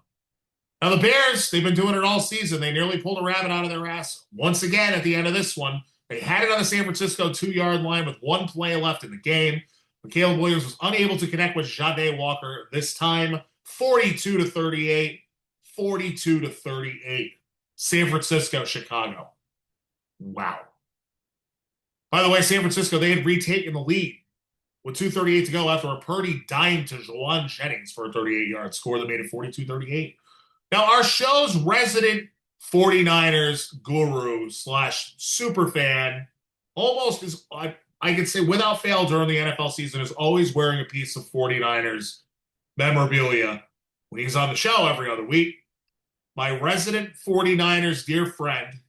Speaker 1: Now the Bears, they've been doing it all season. They nearly pulled a rabbit out of their ass once again at the end of this one. They had it on the San Francisco 2-yard line with 1 play left in the game. But Caleb Williams was unable to connect with Ja'Day Walker this time. 42-38. 42-38. San Francisco, Chicago. Wow. By the way, San Francisco, they had retaken the lead with 2:38 to go after a Purdy dime to Juwan Jennings for a 38-yard score that made it 42-38. Now, our show's resident 49ers guru / super fan, almost is, I could say without fail during the NFL season, is always wearing a piece of 49ers memorabilia when he's on the show every other week. My resident 49ers dear friend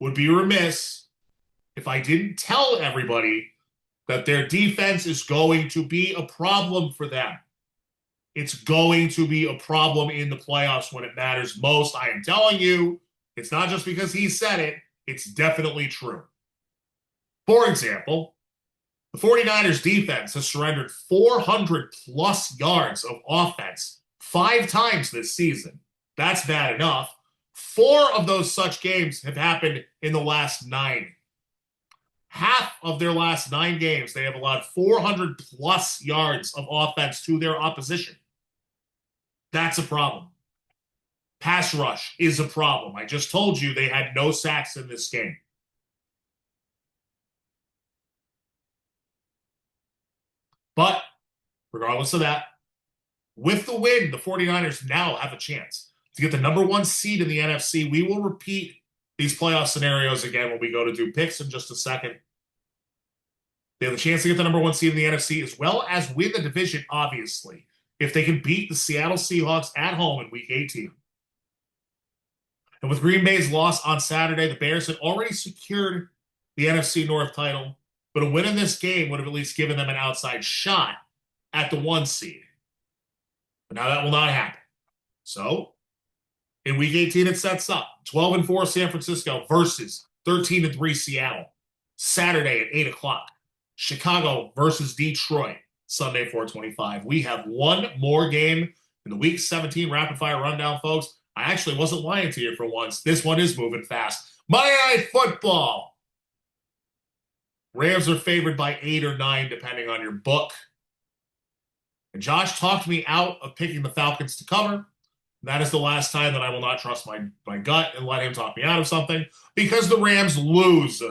Speaker 1: would be remiss if I didn't tell everybody that their defense is going to be a problem for them. It's going to be a problem in the playoffs when it matters most. I am telling you, it's not just because he said it, it's definitely true. For example, the 49ers defense has surrendered 400-plus yards of offense 5 times this season. That's bad enough. 4 of those such games have happened in the last 9. Half of their last 9 games, they have allowed 400-plus yards of offense to their opposition. That's a problem. Pass rush is a problem. I just told you they had no sacks in this game. But regardless of that, with the win, the 49ers now have a chance to get the number 1 seed in the NFC. We will repeat these playoff scenarios again when we go to do picks in just a second. They have a chance to get the number 1 seed in the NFC as well as win the division, obviously, if they can beat the Seattle Seahawks at home in Week 18. And with Green Bay's loss on Saturday, the Bears had already secured the NFC North title, but a win in this game would have at least given them an outside shot at the 1 seed. But now that will not happen. So, in Week 18, it sets up 12-4 San Francisco versus 13-3 Seattle. Saturday at 8 o'clock. Chicago versus Detroit. Sunday, 4:25. We have 1 more game in the Week 17 Rapid-Fire Rundown, folks. I actually wasn't lying to you for once. This one is moving fast. Monday Night Football. Rams are favored by 8 or 9, depending on your book. And Josh talked me out of picking the Falcons to cover. That is the last time that I will not trust my gut and let him talk me out of something, because the Rams lose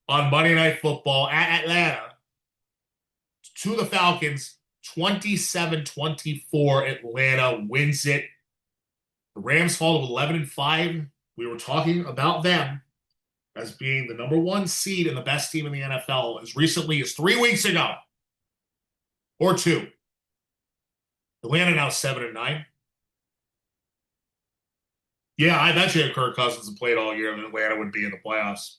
Speaker 1: on Monday Night Football at Atlanta to the Falcons, 27-24. Atlanta wins it. The Rams fall to 11-5. We were talking about them as being the number 1 seed and the best team in the NFL as recently as 3 weeks ago. Or 2. Atlanta now 7-9. Yeah, I bet you if Kirk Cousins had played all year, then Atlanta would be in the playoffs.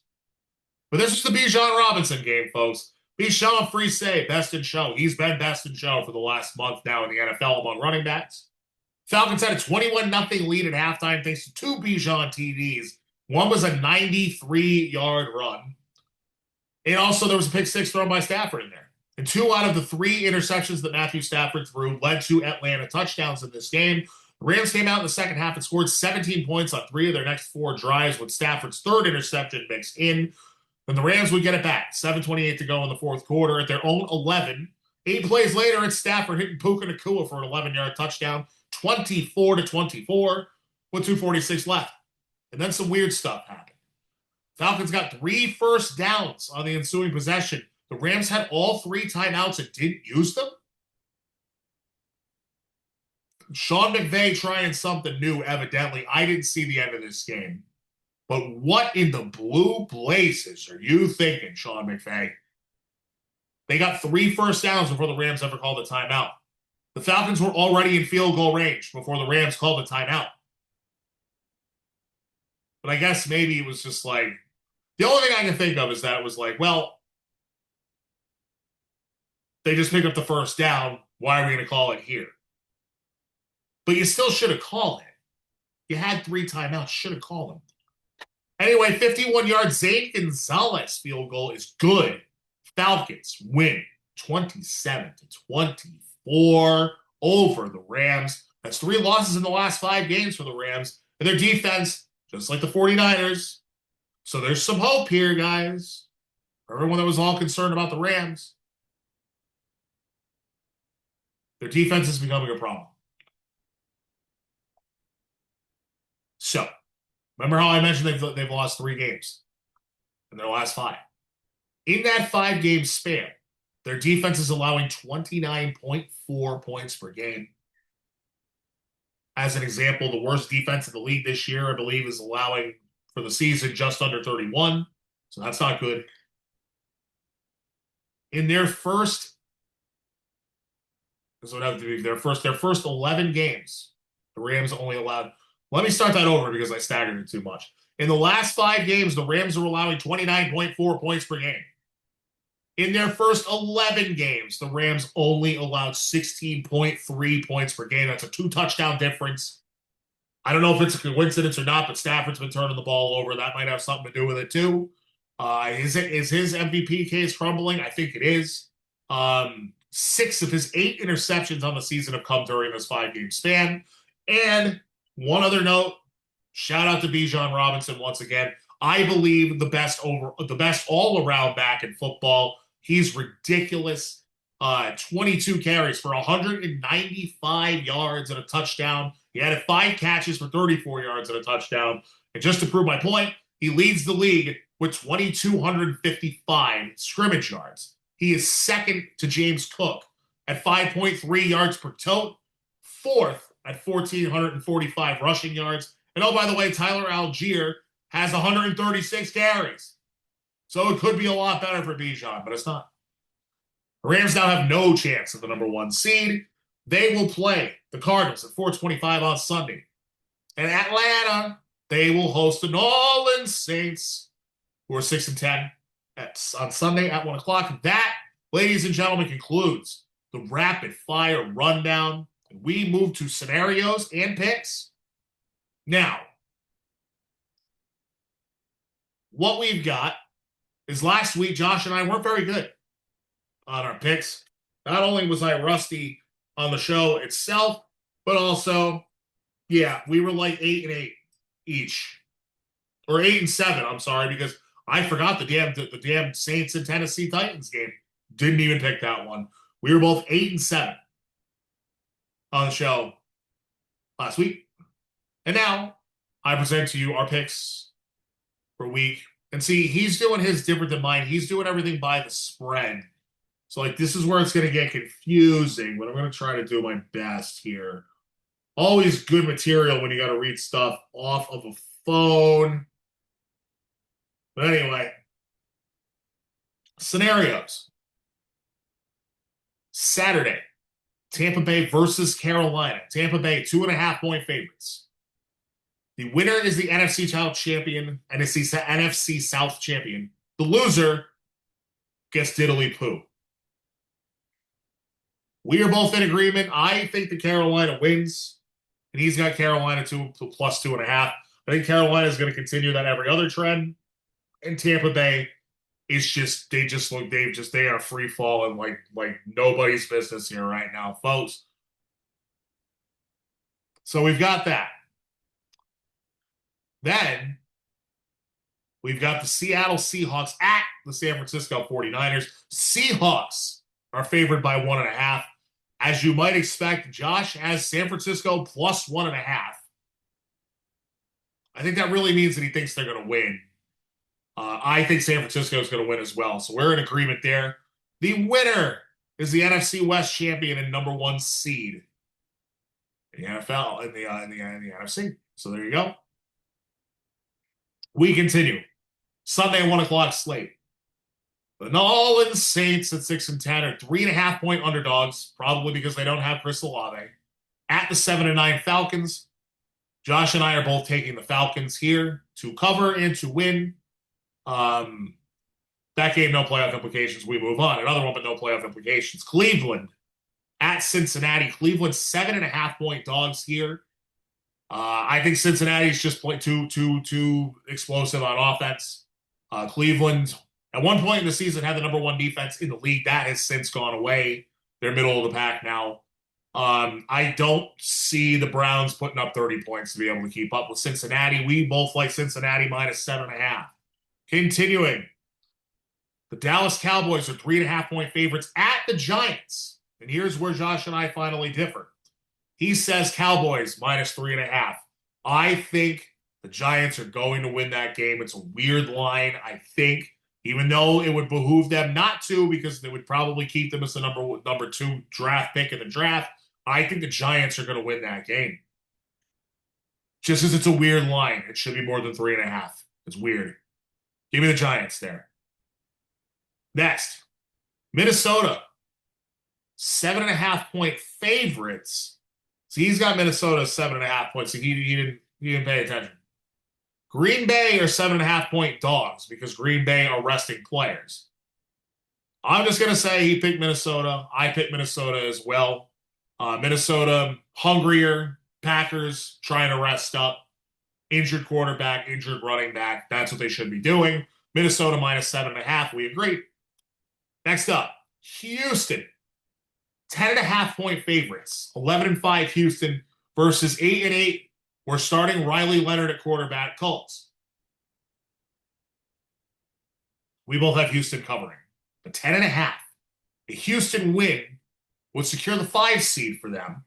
Speaker 1: But this is the Bijan Robinson game, folks. Bijan Frise, best in show. He's been best in show for the last month now in the NFL among running backs. Falcons had a 21-0 lead at halftime thanks to 2 Bijan TDs. One was a 93-yard run. And also there was a pick 6 thrown by Stafford in there. And 2 out of the 3 interceptions that Matthew Stafford threw led to Atlanta touchdowns in this game. The Rams came out in the second half and scored 17 points on 3 of their next 4 drives with Stafford's 3rd interception mixed in. Then the Rams would get it back. 7:28 to go in the fourth quarter at their own 11. 8 plays later, it's Stafford hitting Puka Nacua for an 11-yard touchdown, 24-24, with 2:46 left. And then some weird stuff happened. Falcons got 3 first downs on the ensuing possession. The Rams had all 3 timeouts and didn't use them. Sean McVay trying something new, evidently. I didn't see the end of this game. But what in the blue blazes are you thinking, Sean McVay? They got 3 first downs before the Rams ever called a timeout. The Falcons were already in field goal range before the Rams called a timeout. But I guess maybe it was just like, the only thing I can think of is that it was like, well, they just picked up the first down. Why are we going to call it here? But you still should have called it. You had 3 timeouts. Should have called them. Anyway, 51-yard Zane Gonzalez field goal is good. Falcons win 27-24 over the Rams. That's 3 losses in the last 5 games for the Rams. And their defense, just like the 49ers. So there's some hope here, guys. For everyone that was all concerned about the Rams. Their defense is becoming a problem. So, remember how I mentioned they've lost 3 games in their last 5? In that 5-game span, their defense is allowing 29.4 points per game. As an example, the worst defense in the league this year, I believe, is allowing for the season just under 31. So that's not good. In their first, this would have to be their first 11 games, the Rams only allowed. Let me start that over because I staggered it too much. In the last 5 games, the Rams are allowing 29.4 points per game. In their first 11 games, the Rams only allowed 16.3 points per game. That's a 2-touchdown difference. I don't know if it's a coincidence or not, but Stafford's been turning the ball over. That might have something to do with it too. Is his MVP case crumbling? I think it is. 6 of his 8 interceptions on the season have come during this 5-game span. And one other note, shout out to Bijan Robinson once again. I believe the best all-around back in football. He's ridiculous. 22 carries for 195 yards and a touchdown. He had 5 catches for 34 yards and a touchdown. And just to prove my point, he leads the league with 2,255 scrimmage yards. He is second to James Cook at 5.3 yards per tote, 4th at 1,445 rushing yards. And oh, by the way, Tyler Algier has 136 carries. So it could be a lot better for Bijan, but it's not. The Rams now have no chance of the number 1 seed. They will play the Cardinals at 4:25 on Sunday. In Atlanta, they will host the New Orleans Saints, who are 6-10 on Sunday at 1 o'clock. That, ladies and gentlemen, concludes the Rapid Fire Rundown. We move to scenarios and picks. Now, what we've got is last week, Josh and I weren't very good on our picks. Not only was I rusty on the show itself, but also, yeah, we were like 8-8 each. Or 8-7, I'm sorry, because I forgot the damn Saints and Tennessee Titans game. Didn't even pick that one. We were both 8-7 on the show last week. And now I present to you our picks for week. And see, he's doing his different than mine. He's doing everything by the spread. So, like, this is where it's going to get confusing, but I'm going to try to do my best here. Always good material when you got to read stuff off of a phone. But anyway, scenarios. Saturday, Tampa Bay versus Carolina. Tampa Bay, 2.5-point favorites. The winner is the NFC South champion, NFC South champion. The loser gets diddly poo. We are both in agreement. I think the Carolina wins, and he's got Carolina to plus 2.5. I think Carolina is going to continue that every other trend, and Tampa Bay is they are free falling like nobody's business here right now, folks. So we've got that. Then we've got the Seattle Seahawks at the San Francisco 49ers. Seahawks are favored by 1.5. As you might expect, Josh has San Francisco plus 1.5. I think that really means that he thinks they're going to win. I think San Francisco is going to win as well. So we're in agreement there. The winner is the NFC West champion and number 1 seed in the NFL, in the NFC. So there you go. We continue. Sunday, 1 o'clock slate. The New Orleans Saints at 6-10 are 3.5-point underdogs, probably because they don't have Chris Olave. At the 7-9 Falcons, Josh and I are both taking the Falcons here to cover and to win. That game, no playoff implications. We move on. Another one, but no playoff implications. Cleveland at Cincinnati. Cleveland 7.5-point dogs here. I think Cincinnati's just too explosive on offense. Cleveland, at one point in the season, had the number 1 defense in the league. That has since gone away. They're middle of the pack now. I don't see the Browns putting up 30 points to be able to keep up with Cincinnati. We both like Cincinnati minus 7.5. Continuing. The Dallas Cowboys are 3.5-point favorites at the Giants. And here's where Josh and I finally differ. He says Cowboys minus 3.5. I think the Giants are going to win that game. It's a weird line, I think, even though it would behoove them not to because they would probably keep them as the number 2 draft pick in the draft. I think the Giants are going to win that game. Just as it's a weird line, it should be more than 3.5. It's weird. Give me the Giants there. Next, Minnesota, 7.5-point favorites. So he's got Minnesota 7.5 points. So he didn't pay attention. Green Bay are 7.5-point dogs because Green Bay are resting players. I'm just going to say he picked Minnesota. I picked Minnesota as well. Minnesota, hungrier. Packers trying to rest up. Injured quarterback, injured running back. That's what they should be doing. Minnesota minus 7.5. We agree. Next up, Houston. 10.5-point favorites. 11-5 Houston versus 8-8. We're starting Riley Leonard at quarterback, Colts. We both have Houston covering. The 10.5. A Houston win would secure the 5 seed for them.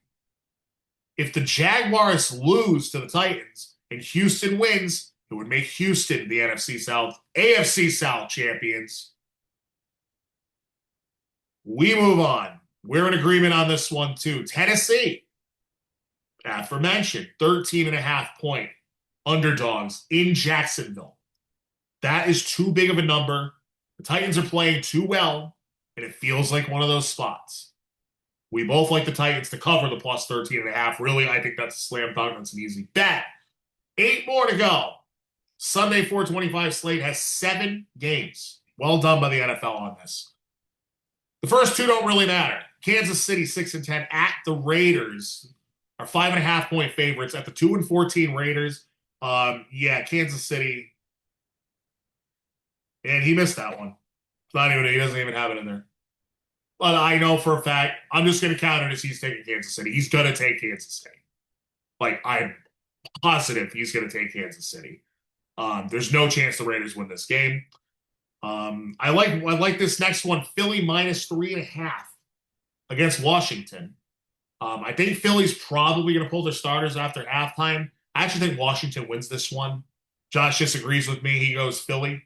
Speaker 1: If the Jaguars lose to the Titans and Houston wins, it would make Houston the AFC South champions. We move on. We're in agreement on this one too. Tennessee, aforementioned, 13.5-point underdogs in Jacksonville. That is too big of a number. The Titans are playing too well, and it feels like one of those spots. We both like the Titans to cover the plus 13.5. Really, I think that's a slam dunk. That's an easy bet. 8 more to go. Sunday 425 slate has 7 games. Well done by the NFL on this. The first 2 don't really matter. Kansas City 6-10 at the Raiders are 5.5-point favorites at the 2-14 Raiders. Kansas City. And he missed that one. He doesn't even have it in there. But I know for a fact, I'm just going to count it as he's taking Kansas City. He's going to take Kansas City. I'm positive he's going to take Kansas City. There's no chance the Raiders win this game. I like this next one, Philly minus 3.5 against Washington. I think Philly's probably going to pull their starters after halftime. I actually think Washington wins this one. Josh disagrees with me. He goes Philly.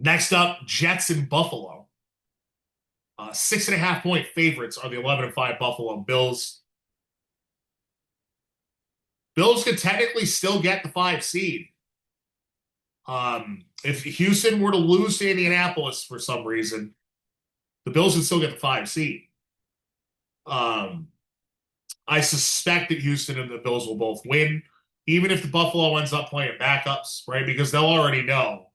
Speaker 1: Next up, Jets in Buffalo. 6.5-point favorites are the 11-5 Buffalo Bills. Bills could technically still get the 5 seed. If Houston were to lose to Indianapolis for some reason, the Bills would still get the 5 seed. I suspect that Houston and the Bills will both win, even if the Buffalo ends up playing backups, right? Because they'll already know,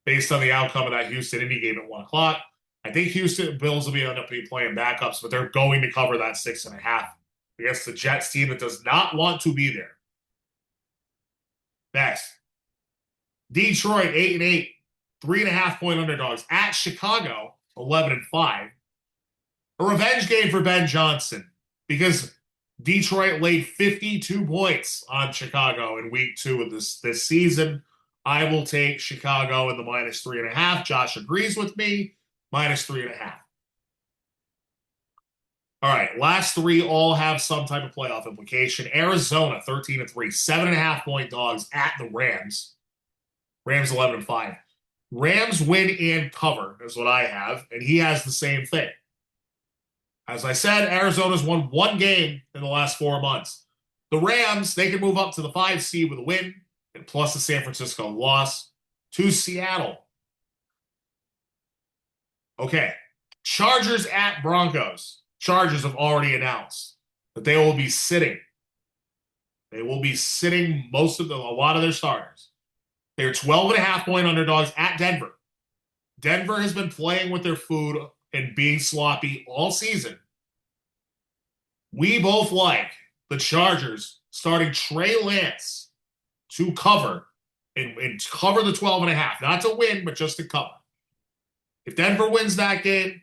Speaker 1: based on the outcome of that Houston-Indy game at 1 o'clock. I think Houston Bills will end up playing backups, but they're going to cover that 6.5 against the Jets team that does not want to be there. Next. Detroit, 8-8, 3.5-point underdogs at Chicago, 11-5. A revenge game for Ben Johnson because Detroit laid 52 points on Chicago in week 2 of this season. I will take Chicago in the -3.5. Josh agrees with me. -3.5. All right, last 3 all have some type of playoff implication. Arizona, 13-3, 7.5-point dogs at the Rams. Rams 11-5. Rams win and cover is what I have, and he has the same thing. As I said, Arizona's won 1 game in the last 4 months. The Rams, they can move up to the 5 seed with a win, and plus the San Francisco loss to Seattle. Okay, Chargers at Broncos. Chargers have already announced that they will be sitting. They will be sitting a lot of their starters. They're 12.5-point underdogs at Denver. Denver has been playing with their food and being sloppy all season. We both like the Chargers starting Trey Lance to cover and cover the 12.5. Not to win, but just to cover. If Denver wins that game,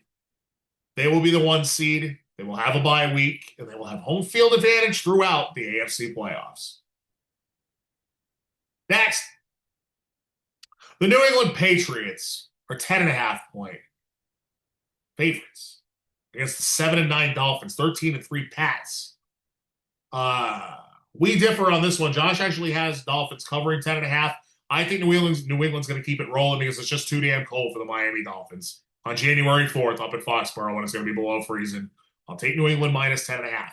Speaker 1: they will be the 1 seed. They will have a bye week, and they will have home field advantage throughout the AFC playoffs. Next, the New England Patriots are 10.5-point favorites against the 7-9 Dolphins, 13-3 Pats. We differ on this one. Josh actually has Dolphins covering 10.5. I think New England's going to keep it rolling because it's just too damn cold for the Miami Dolphins on January 4th up at Foxborough when it's going to be below freezing. I'll take New England -10.5.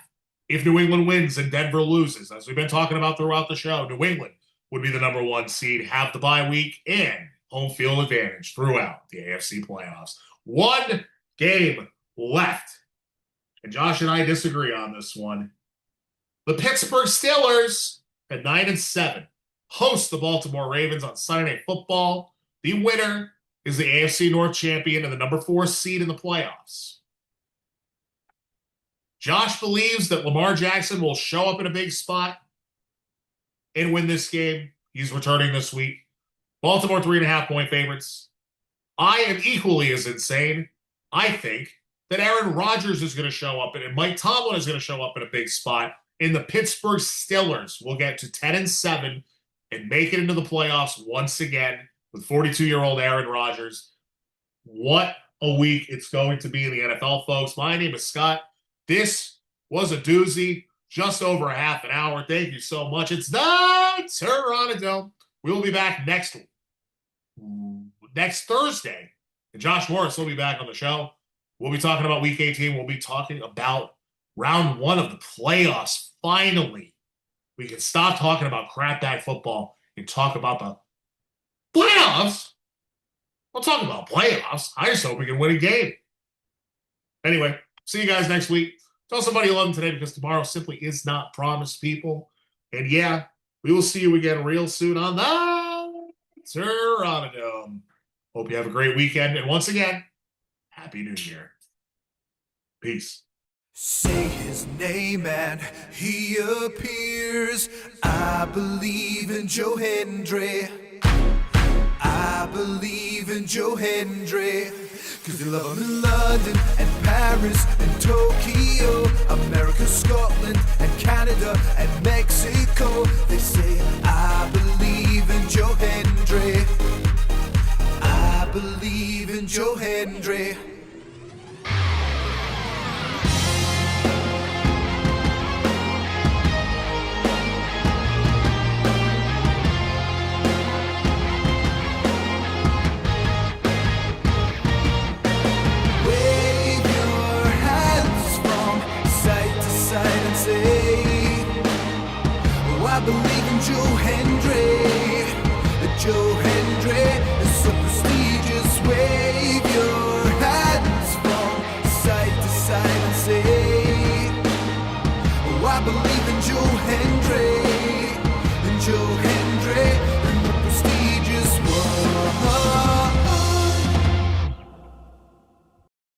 Speaker 1: If New England wins and Denver loses, as we've been talking about throughout the show, New England would be the number 1 seed, have the bye week, and home field advantage throughout the AFC playoffs. 1 game left. And Josh and I disagree on this one. The Pittsburgh Steelers at 9-7 host the Baltimore Ravens on Sunday Night Football. The winner is the AFC North champion and the number 4 seed in the playoffs. Josh believes that Lamar Jackson will show up in a big spot and win this game. He's returning this week. Baltimore 3.5-point favorites. I am equally as insane. I think that Aaron Rodgers is going to show up and Mike Tomlin is going to show up in a big spot. And the Pittsburgh Steelers will get to 10-7 and make it into the playoffs once again with 42-year-old Aaron Rodgers. What a week it's going to be in the NFL, folks. My name is Scott. This was a doozy, just over a half an hour. Thank you so much. It's the Terranadome. We'll be back next Thursday. And Josh Morris will be back on the show. We'll be talking about Week 18. We'll be talking about Round 1 of the playoffs. Finally, we can stop talking about crapback football and talk about the playoffs. We'll talk about playoffs. I just hope we can win a game. Anyway, see you guys next week. Tell somebody you love them today because tomorrow simply is not promised, people. And yeah, we will see you again real soon on the Terranadome. Hope you have a great weekend. And once again, Happy New Year. Peace.
Speaker 3: Say his name and he appears. I believe in Joe Hendry. I believe in Joe Hendry. Cause they love him in London and Paris and Tokyo, America, Scotland and Canada and Mexico. They say I believe in Joe Hendry. I believe in Joe Hendry. I believe in Joe Hendry. Joe Hendry is so prestigious.